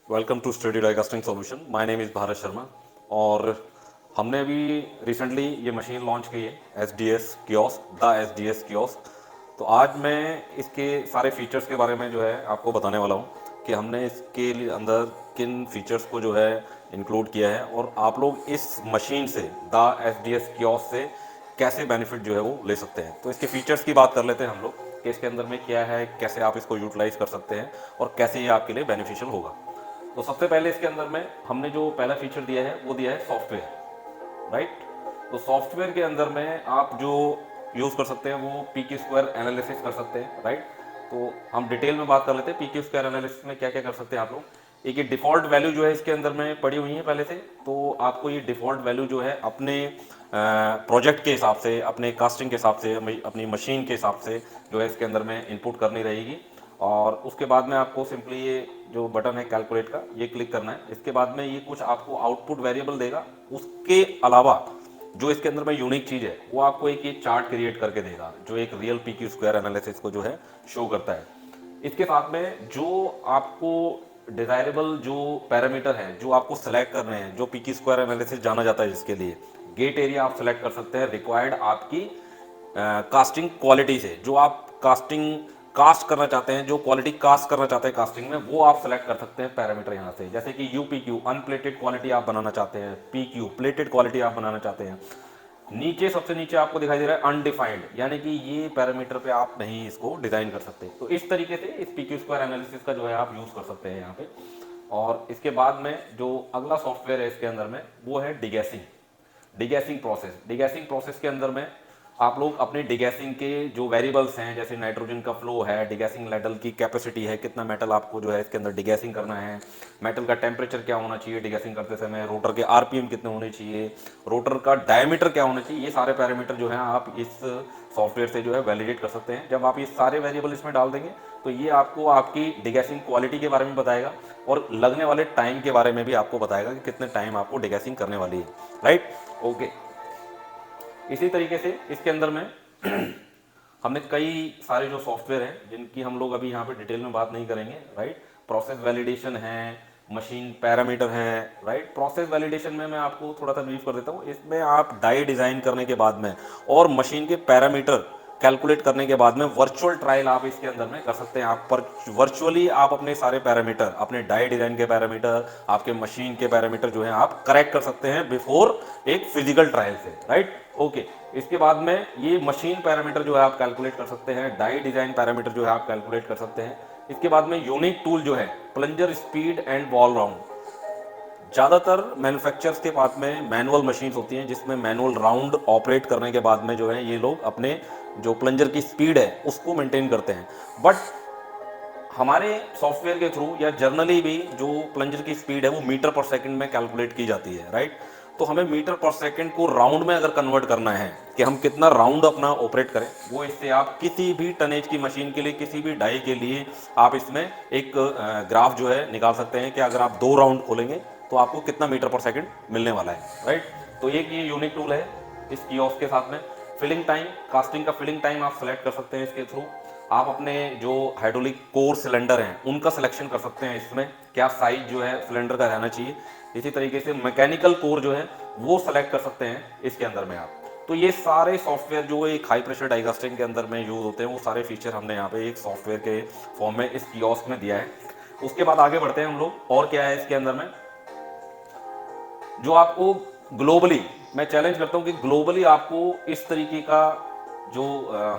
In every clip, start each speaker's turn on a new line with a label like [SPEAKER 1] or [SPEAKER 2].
[SPEAKER 1] Welcome to study die casting solution. My name is Bharat Sharma. और हमने अभी रिसेंटली ये मशीन लॉन्च की है, S D S kiosk, the S D S kiosk. तो आज मैं इसके सारे फीचर्स के बारे में जो है आपको बताने वाला हूँ कि हमने इसके अंदर किन फीचर्स को जो है इंक्लूड किया है और आप लोग इस मशीन से, the S D S kiosk से कैसे बेनिफिट जो है वो ले सकते हैं। तो इसके फीचर्स की बात कर लेते हैं हम लोग कि इसके अंदर में क्या है, कैसे आप इसको यूटिलाइज कर सकते हैं और कैसे ये आपके लिए बेनिफिशियल होगा। तो सबसे पहले इसके अंदर में हमने जो पहला फीचर दिया है वो दिया है सॉफ्टवेयर, राइट। तो सॉफ्टवेयर के अंदर में आप जो यूज़ कर सकते हैं वो पी क्यू स्क्वायर एनालिसिस कर सकते हैं, राइट। तो हम डिटेल में बात कर लेते हैं पी क्यू स्क्वायर एनालिसिस में क्या क्या कर सकते हैं आप लोग। एक ये डिफ़ॉल्ट वैल्यू जो है इसके अंदर में पड़ी हुई है पहले से, तो आपको ये डिफ़ॉल्ट वैल्यू जो है अपने प्रोजेक्ट के हिसाब से, अपने कास्टिंग के हिसाब से, अपनी मशीन के हिसाब से जो है इसके अंदर में इनपुट करनी रहेगी। और उसके बाद में आपको सिंपली ये जो बटन है कैलकुलेट का, ये क्लिक करना है। इसके बाद में ये कुछ आपको आउटपुट वेरिएबल देगा। उसके अलावा जो इसके अंदर में यूनिक चीज़ है वो आपको एक ये चार्ट क्रिएट करके देगा जो एक real P Q square analysis को जो है शो करता है। इसके साथ में जो आपको डिजायरेबल जो पैरामीटर है जो आपको सेलेक्ट करने हैं, जो पी क्यू स्क्वायर एनालिसिस जाना जाता है जिसके लिए, गेट एरिया आप सेलेक्ट कर सकते हैं रिक्वायर्ड आपकी कास्टिंग क्वालिटी से। जो आप कास्टिंग कास्ट करना चाहते हैं, जो क्वालिटी कास्ट करना चाहते हैं कास्टिंग में, वो आप सेलेक्ट कर सकते हैं पैरामीटर यहाँ से। जैसे कि यू पी क्यू अनप्लेटेड क्वालिटी आप बनाना चाहते हैं, पी क्यू प्लेटेड क्वालिटी आप बनाना चाहते हैं। नीचे सबसे नीचे आपको दिखाई दे रहा है अनडिफाइंड, यानी कि ये पैरामीटर पे आप नहीं इसको डिजाइन कर सकते। तो इस तरीके से इस पी क्यू स्क्वायर एनालिसिस का जो है आप यूज कर सकते हैं यहाँ पे। और इसके बाद में जो अगला सॉफ्टवेयर है इसके अंदर में वो है degassing. Degassing process, degassing process के अंदर में आप लोग अपने डिगैसिंग के जो वेरिएबल्स हैं, जैसे नाइट्रोजन का फ्लो है, डिगैसिंग लेडल की कैपेसिटी है, कितना मेटल आपको जो है इसके अंदर डिगैसिंग करना है, मेटल का टेम्परेचर क्या होना चाहिए डिगैसिंग करते समय, रोटर के आरपीएम कितने होने चाहिए, रोटर का डायमीटर क्या होना चाहिए, ये सारे पैरामीटर जो है आप इस सॉफ्टवेयर से जो है वैलिडेट कर सकते हैं। जब आप ये सारे वेरिएबल इसमें डाल देंगे तो ये आपको आपकी डिगैसिंग क्वालिटी के बारे में बताएगा और लगने वाले टाइम के बारे में भी आपको बताएगा कि कितने टाइम आपको डिगैसिंग करने वाली है, राइट। ओके, इसी तरीके से इसके अंदर में हमने कई सारे जो सॉफ्टवेयर हैं जिनकी हम लोग अभी यहाँ पे डिटेल में बात नहीं करेंगे, राइट। प्रोसेस वैलिडेशन है, मशीन पैरामीटर है, राइट। प्रोसेस वैलिडेशन में मैं आपको थोड़ा सा ब्रीफ कर देता हूँ। इसमें आप डाई डिजाइन करने के बाद में और मशीन के पैरामीटर कैलकुलेट करने के बाद में वर्चुअल ट्रायल आप इसके अंदर में कर सकते हैं। आप पर वर्चुअली आप अपने सारे पैरामीटर, अपने डाई डिजाइन के पैरामीटर, आपके मशीन के पैरामीटर जो है आप करेक्ट कर सकते हैं बिफोर एक फिजिकल ट्रायल से, राइट। ओके, इसके बाद में ये मशीन पैरामीटर जो है आप कैलकुलेट कर सकते हैं, डाई डिजाइन पैरामीटर जो है आप कैलकुलेट कर सकते हैं। इसके बाद में यूनिक टूल जो है plunger speed and ball round. ज़्यादातर मैन्युफैक्चरर्स के पास में मैनुअल मशीन होती हैं जिसमें मैनुअल राउंड ऑपरेट करने के बाद में जो है ये लोग अपने जो प्लंजर की स्पीड है उसको मेंटेन करते हैं। बट हमारे सॉफ्टवेयर के थ्रू या जर्नली भी जो प्लंजर की स्पीड है वो मीटर पर सेकंड में कैलकुलेट की जाती है, राइट। तो हमें मीटर पर सेकंड को राउंड में अगर कन्वर्ट करना है कि हम कितना राउंड अपना ऑपरेट करें, वो इससे आप किसी भी टनेज की मशीन के लिए, किसी भी डाई के लिए आप इसमें एक ग्राफ जो है निकाल सकते हैं कि अगर आप 2 राउंड खोलेंगे तो आपको कितना मीटर पर सेकंड मिलने वाला है, राइट। तो ये यूनिक टूल है इस कियोस्क के साथ में। फिलिंग टाइम, कास्टिंग का फिलिंग टाइम आप सेलेक्ट कर सकते हैं इसके थ्रू। आप अपने जो हाइड्रोलिक कोर सिलेंडर हैं उनका सिलेक्शन कर सकते हैं इसमें, क्या साइज जो है सिलेंडर का रहना चाहिए। इसी तरीके से मैकेनिकल कोर जो है वो सेलेक्ट कर सकते हैं इसके अंदर में आप। तो ये सारे सॉफ्टवेयर जो एक हाई प्रेशर डाई कास्टिंग के अंदर में यूज होते हैं वो सारे फीचर हमने यहाँ पे एक सॉफ्टवेयर के फॉर्म में इस कियोस्क में दिया है। उसके बाद आगे बढ़ते हैं हम लोग, और क्या है इसके अंदर में जो आपको ग्लोबली, मैं चैलेंज करता हूँ कि ग्लोबली आपको इस तरीके का जो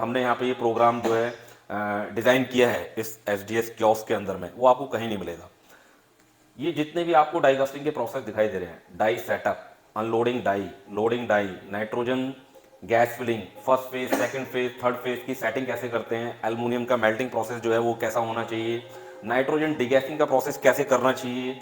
[SPEAKER 1] हमने यहाँ पे ये प्रोग्राम जो है डिज़ाइन किया है इस एस डी एस कियोस्क के अंदर में, वो आपको कहीं नहीं मिलेगा। ये जितने भी आपको डाई कास्टिंग के प्रोसेस दिखाई दे रहे हैं, die setup, unloading die, loading die, nitrogen gas filling, first phase, second phase, third phase की सेटिंग कैसे करते हैं, एल्युमिनियम का मेल्टिंग प्रोसेस जो है वो कैसा होना चाहिए, नाइट्रोजन डिगैसिंग का प्रोसेस कैसे करना चाहिए,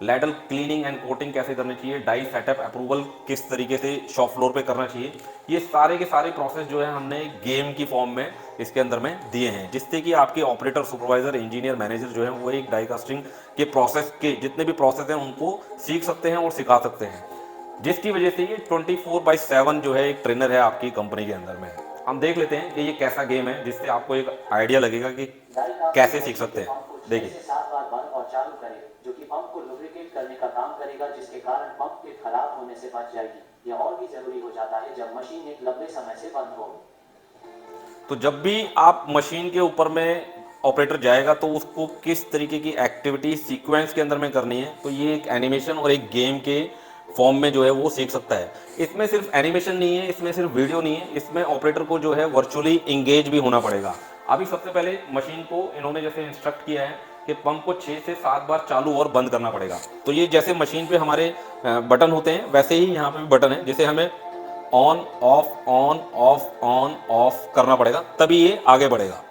[SPEAKER 1] लैडल क्लीनिंग एंड कोटिंग कैसे करनी चाहिए, डाई सेटअप अप्रूवल किस तरीके से शॉप फ्लोर पे करना चाहिए, ये सारे के सारे प्रोसेस जो है हमने गेम की फॉर्म में इसके अंदर में दिए हैं, जिससे कि आपके ऑपरेटर, सुपरवाइजर, इंजीनियर, मैनेजर जो है वो एक डाई कास्टिंग के प्रोसेस के जितने भी प्रोसेस हैं उनको सीख सकते हैं और सिखा सकते हैं। जिसकी वजह से ये 24/7 जो है एक ट्रेनर है आपकी कंपनी के अंदर में। हम देख लेते हैं कि ये कैसा गेम है जिससे आपको एक आइडिया लगेगा कि कैसे सीख सकते हैं। देखिए
[SPEAKER 2] 6 से 7 बार बंद और चालू करें, जो कि पंप को लुब्रिकेट करने का काम करेगा, जिसके कारण पंप के खराब होने से बच जाएगी। यह और भी जरूरी हो जाता है जब मशीन एक लंबे समय से बंद हो।
[SPEAKER 1] तो जब भी आप मशीन के ऊपर में ऑपरेटर जाएगा तो उसको किस तरीके की एक्टिविटी सीक्वेंस के अंदर में करनी है, तो ये एक एनिमेशन और एक गेम के फॉर्म में जो है वो सीख सकता है। इसमें सिर्फ एनिमेशन नहीं है, इसमें सिर्फ वीडियो नहीं है, इसमें ऑपरेटर को जो है वर्चुअली इंगेज भी होना पड़ेगा। अभी सबसे पहले मशीन को इन्होंने जैसे इंस्ट्रक्ट किया है कि पंप को 6 से 7 बार चालू और बंद करना पड़ेगा। तो ये जैसे मशीन पे हमारे बटन होते हैं वैसे ही यहाँ पे भी बटन है, जैसे हमें ऑन ऑफ करना पड़ेगा, तभी ये आगे बढ़ेगा।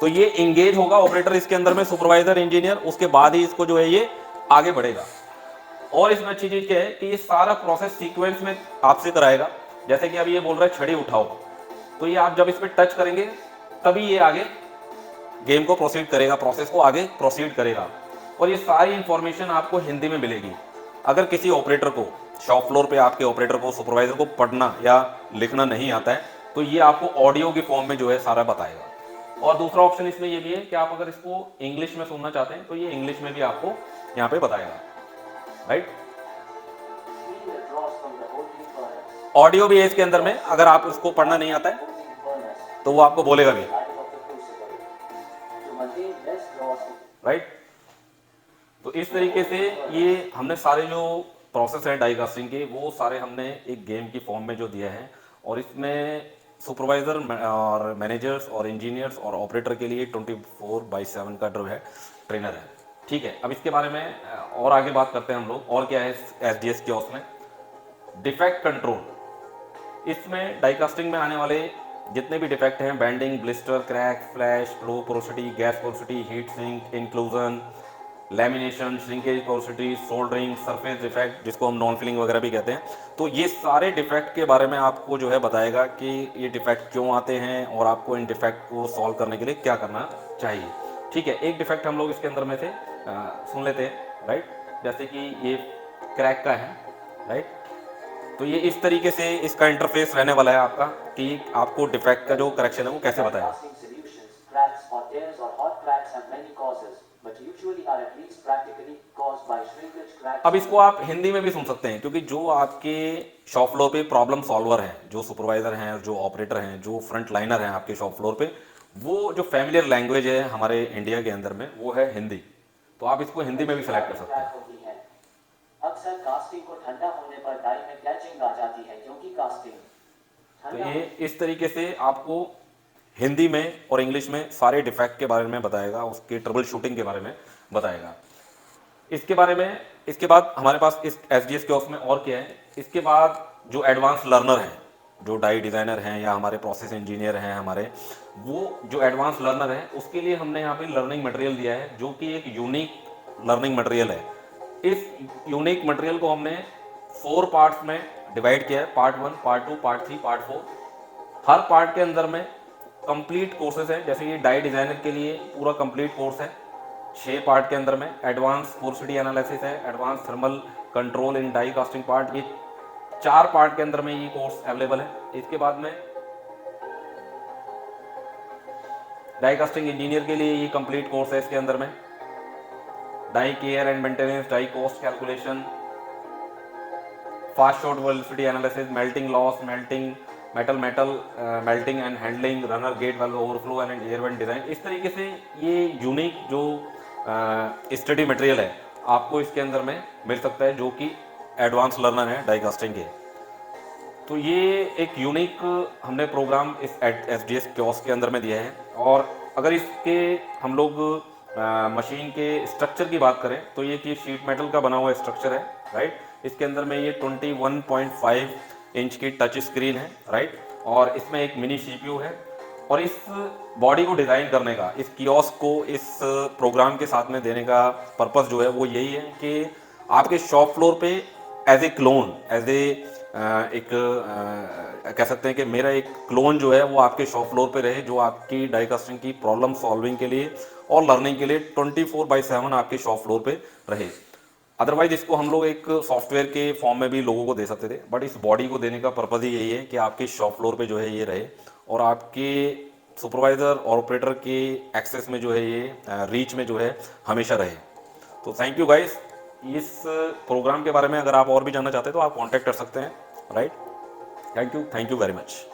[SPEAKER 1] तो ये इंगेज होगा ऑपरेटर इसके अंदर में, सुपरवाइजर इंजीनियर, उसके बाद ही इसको जो है ये आगे बढ़ेगा। और इसमें अच्छी चीज क्या है कि ये सारा प्रोसेस सीक्वेंस में आपसे कराएगा। जैसे कि अभी ये बोल रहा है छड़ी उठाओ, तो ये आप जब इस पर टच करेंगे तभी ये आगे गेम को प्रोसीड करेगा, प्रोसेस को आगे प्रोसीड करेगा। और ये सारी इंफॉर्मेशन आपको हिंदी में मिलेगी। अगर किसी ऑपरेटर को शॉप फ्लोर पे आपके ऑपरेटर को सुपरवाइजर को पढ़ना या लिखना नहीं आता है तो ये आपको ऑडियो के फॉर्म में जो है सारा बताएगा। और दूसरा ऑप्शन इसमें ये भी है कि आप अगर इसको इंग्लिश में सुनना चाहते हैं तो ये इंग्लिश में भी आपको यहाँ पे बताएगा, right.
[SPEAKER 2] Clean the drawers from the holding furnace.
[SPEAKER 1] Audio भी है इसके अंदर में, अगर आप उसको पढ़ना नहीं आता है
[SPEAKER 2] Holding furnace.
[SPEAKER 1] तो वो आपको बोलेगा भी,
[SPEAKER 2] Life of the crucible. To maintain less drawers.
[SPEAKER 1] Right. तो इस तरीके से ये हमने सारे जो प्रोसेस है डाई कास्टिंग के वो सारे हमने एक गेम की फॉर्म में जो दिया है। और इसमें सुपरवाइजर और मैनेजर्स और इंजीनियर्स और ऑपरेटर के लिए 24/7 का जो है ट्रेनर है, ठीक है। अब इसके बारे में और आगे बात करते हैं हम लोग। और क्या है एसडीएस के उसमें डिफेक्ट कंट्रोल। इसमें डाई कास्टिंग में आने वाले जितने भी डिफेक्ट हैं, banding, blister, crack, flash, low porosity, gas porosity, heat sink, inclusion, lamination, shrinkage porosity, soldering, surface defect जिसको हम नॉन फिलिंग वगैरह भी कहते हैं, तो ये सारे डिफेक्ट के बारे में आपको जो है बताएगा कि ये डिफेक्ट क्यों आते हैं और आपको इन डिफेक्ट को सॉल्व करने के लिए क्या करना चाहिए, ठीक है। एक डिफेक्ट हम लोग इसके अंदर में से सुन लेते हैं, राइट। जैसे कि ये क्रैक का है, राइट। तो ये इस तरीके से इसका इंटरफेस रहने वाला है आपका कि आपको डिफेक्ट का जो करेक्शन है वो कैसे बताएगा।
[SPEAKER 2] Casting solutions, cracks or tears or hot cracks have many causes, but usually are at least practically caused by shrinkage cracks.
[SPEAKER 1] अब इसको आप हिंदी में भी सुन सकते हैं, क्योंकि जो आपके शॉप फ्लोर पे प्रॉब्लम सॉल्वर हैं, जो सुपरवाइजर हैं, जो ऑपरेटर हैं, जो फ्रंट लाइनर हैं आपके शॉप फ्लोर पे, वो जो फैमिलियर लैंग्वेज है हमारे इंडिया के अंदर में वो है हिंदी। तो आप इसको हिंदी में भी सेलेक्ट कर सकते हैं।
[SPEAKER 2] क्रैक होती है। अक्सर कास्टिंग को ठंडा होने पर डाई में कैचिंग आ जाती है, क्योंकि कास्टिंग
[SPEAKER 1] तो ये इस तरीके से आपको हिंदी में और इंग्लिश में सारे डिफेक्ट के बारे में बताएगा, उसके ट्रबल शूटिंग के बारे में बताएगा। इसके बारे में इसके बाद हमारे पास इस एसडीएस के उसमें और क्या है, इसके बाद जो एडवांस लर्नर हैं, जो डाई डिज़ाइनर हैं या हमारे प्रोसेस इंजीनियर हैं हमारे, वो जो एडवांस लर्नर हैं उसके लिए हमने यहाँ पे लर्निंग मटेरियल दिया है जो कि एक यूनिक लर्निंग मटेरियल है। इस यूनिक मटेरियल को हमने 4 पार्ट्स में डिवाइड किया है, पार्ट 1, पार्ट 2, पार्ट 3, पार्ट 4। हर पार्ट के अंदर में कंप्लीट कोर्सेज हैं, जैसे ये डाई डिज़ाइनर के लिए पूरा कंप्लीट कोर्स है 6 पार्ट के अंदर में। एडवांस पोरोसिटी एनालिसिस है, advance thermal control in die casting part, ये 4 पार्ट के अंदर में ये कोर्स अवेलेबल है। इसके बाद में डाई कास्टिंग इंजीनियर के लिए ये कंप्लीट कोर्स है, इसके अंदर में die care and maintenance, die cost calculation, fast shot velocity analysis, melting loss, melting metal melting and handling, runner gate valve overflow and air vent design. इस तरीके से ये यूनिक जो स्टडी मटेरियल है आपको इसके अंदर में मिल सकता है, जो कि एडवांस लर्नर है डाई कास्टिंग के। तो ये एक यूनिक हमने प्रोग्राम इस एसडीएस कियोस्क के अंदर में दिया है। और अगर इसके हम लोग मशीन के स्ट्रक्चर की बात करें तो ये कि शीट मेटल का बना हुआ स्ट्रक्चर है, राइट। इसके अंदर में ये 21.5 इंच की टच स्क्रीन है, राइट। और इसमें एक मिनी सीपीयू है। और इस बॉडी को डिज़ाइन करने का, इस कियोस्क को इस प्रोग्राम के साथ में देने का पर्पस जो है वो यही है कि आपके शॉप फ्लोर पे as a clone, as a कह सकते हैं कि मेरा एक क्लोन जो है वो आपके शॉप फ्लोर पे रहे, जो आपकी डाई कास्टिंग की प्रॉब्लम सॉल्विंग के लिए और लर्निंग के लिए 24/7 आपके शॉप फ्लोर पे रहे। अदरवाइज इसको हम लोग एक सॉफ्टवेयर के फॉर्म में भी लोगों को दे सकते थे, बट इस बॉडी को देने का पर्पज़ ही यही है कि आपके शॉप फ्लोर पे जो है ये रहे और आपके सुपरवाइज़र और ऑपरेटर के एक्सेस में जो है ये रीच में जो है हमेशा रहे। तो थैंक यू गाइस। इस प्रोग्राम के बारे में अगर आप और भी जानना चाहते हैं तो आप कांटेक्ट कर सकते हैं, right. Thank you very much.